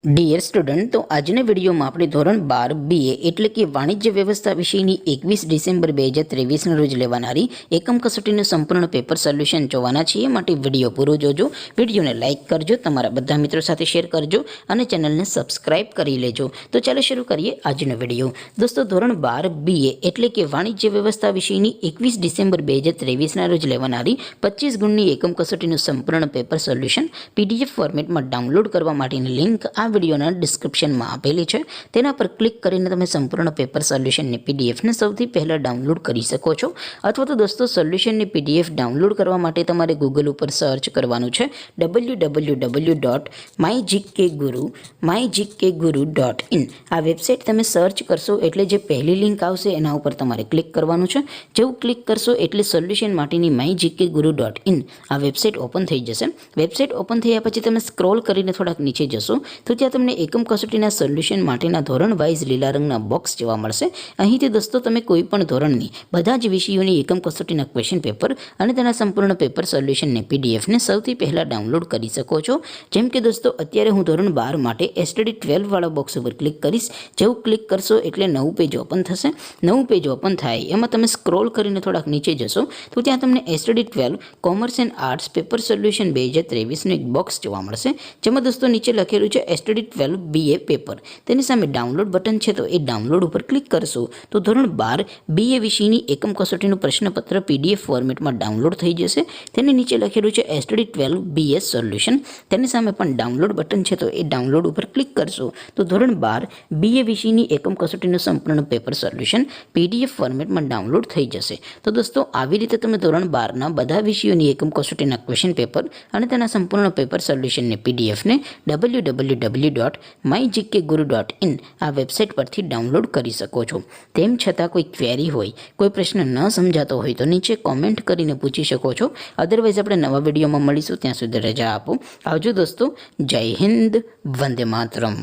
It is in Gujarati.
ડિયર સ્ટુડન્ટ, તો આજના વિડીયોમાં આપણે ધોરણ 12 BA એટલે કે વાણિજ્ય વ્યવસ્થા વિષયની 21 ડિસેમ્બર 2023ના રોજ લેવાનારી એકમ કસોટીનું સંપૂર્ણ પેપર સોલ્યુશન જોવાના છીએ. માટે વિડીયો પૂરો જોજો, વિડીયોને લાઇક કરજો, તમારા બધા મિત્રો સાથે શેર કરજો અને ચેનલને સબસ્ક્રાઇબ કરી લેજો. તો ચાલો શરૂ કરીએ આજનો વિડીયો. દોસ્તો, ધોરણ 12 BA એટલે કે વાણિજ્ય વ્યવસ્થા વિષયની 21 ડિસેમ્બર 2023ના રોજ લેવાનારી 25 ગુણની એકમ કસોટીનું સંપૂર્ણ પેપર સોલ્યુશન PDF ફોર્મેટમાં ડાઉનલોડ કરવા માટેની લિંક આ વિડીયોના ડિસ્ક્રિપ્શનમાં આપેલી છે. તેના પર ક્લિક કરીને તમે સંપૂર્ણ પેપર સોલ્યુશનની PDFને સૌથી પહેલાં ડાઉનલોડ કરી શકો છો. અથવા તો દોસ્તો, સોલ્યુશનની PDF ડાઉનલોડ કરવા માટે તમારે ગૂગલ ઉપર સર્ચ કરવાનું છે www.mygkguru.in. આ વેબસાઇટ તમે સર્ચ કરશો એટલે જે પહેલી લિંક આવશે એના ઉપર તમારે ક્લિક કરવાનું છે. જેવું ક્લિક કરશો એટલે સોલ્યુશન માટેની mygkguru.in આ વેબસાઇટ ઓપન થઈ જશે. વેબસાઇટ ઓપન થયા પછી તમે સ્ક્રોલ કરીને થોડાક નીચે જશો તો ત્યાં તમને એકમ કસોટીના સોલ્યુશન માટેના ધોરણ વાઇઝ લીલા રંગના બોક્સ જોવા મળશે. અહીંથી દોસ્તો તમે કોઈ પણ ધોરણની બધા જ વિષયોની એકમ કસોટીના ક્વેશ્ચન પેપર અને તેના સંપૂર્ણ પેપર સોલ્યુશનને PDFને સૌથી પહેલાં ડાઉનલોડ કરી શકો છો. જેમ કે દોસ્તો, અત્યારે હું ધોરણ 12 માટે STD 12 વાળા બોક્સ ઉપર ક્લિક કરીશ. જેવું ક્લિક કરશો એટલે નવું પેજ ઓપન થશે. નવું પેજ ઓપન થાય એમાં તમે સ્ક્રોલ કરીને થોડાક નીચે જશો તો ત્યાં તમને STD 12 commerce and arts paper solution 2023નું એક બોક્સ જોવા મળશે. જેમાં દોસ્તો નીચે લખેલું છે STD 12 BA પેપર. તેની સામે ડાઉનલોડ બટન છે, તો એ ડાઉનલોડ ઉપર ક્લિક કરશો તો ધોરણ 12 BA વિષયની એકમ કસોટીનું પ્રશ્નપત્ર PDF ફોર્મેટમાં ડાઉનલોડ થઈ જશે. તેની નીચે લખેલું છે STD 12 BS સોલ્યુશન. તેની સામે પણ ડાઉનલોડ બટન છે, તો એ ડાઉનલોડ ઉપર ક્લિક કરશો તો ધોરણ 12 BA વિષયની એકમ કસોટીનું સંપૂર્ણ પેપર સોલ્યુશન PDF ફોર્મેટમાં ડાઉનલોડ થઈ જશે. તો દોસ્તો, આવી રીતે તમે ધોરણ 12ના બધા વિષયોની એકમ કસોટીના ક્વેશ્ચન પેપર અને તેના સંપૂર્ણ પેપર સોલ્યુશનની PDFને www.mygkguru.in આ વેબસાઇટ પરથી ડાઉનલોડ કરી શકો છો. તેમ છતાં કોઈ ક્વેરી હોય, કોઈ પ્રશ્ન ન સમજાતો હોય તો નીચે કોમેન્ટ કરીને પૂછી શકો છો. અદરવાઇઝ આપણે નવા વિડીયોમાં મળીશું. ત્યાં સુધી રજા આપો. આવજો દોસ્તો. જય હિન્દ. વંદે માતરમ.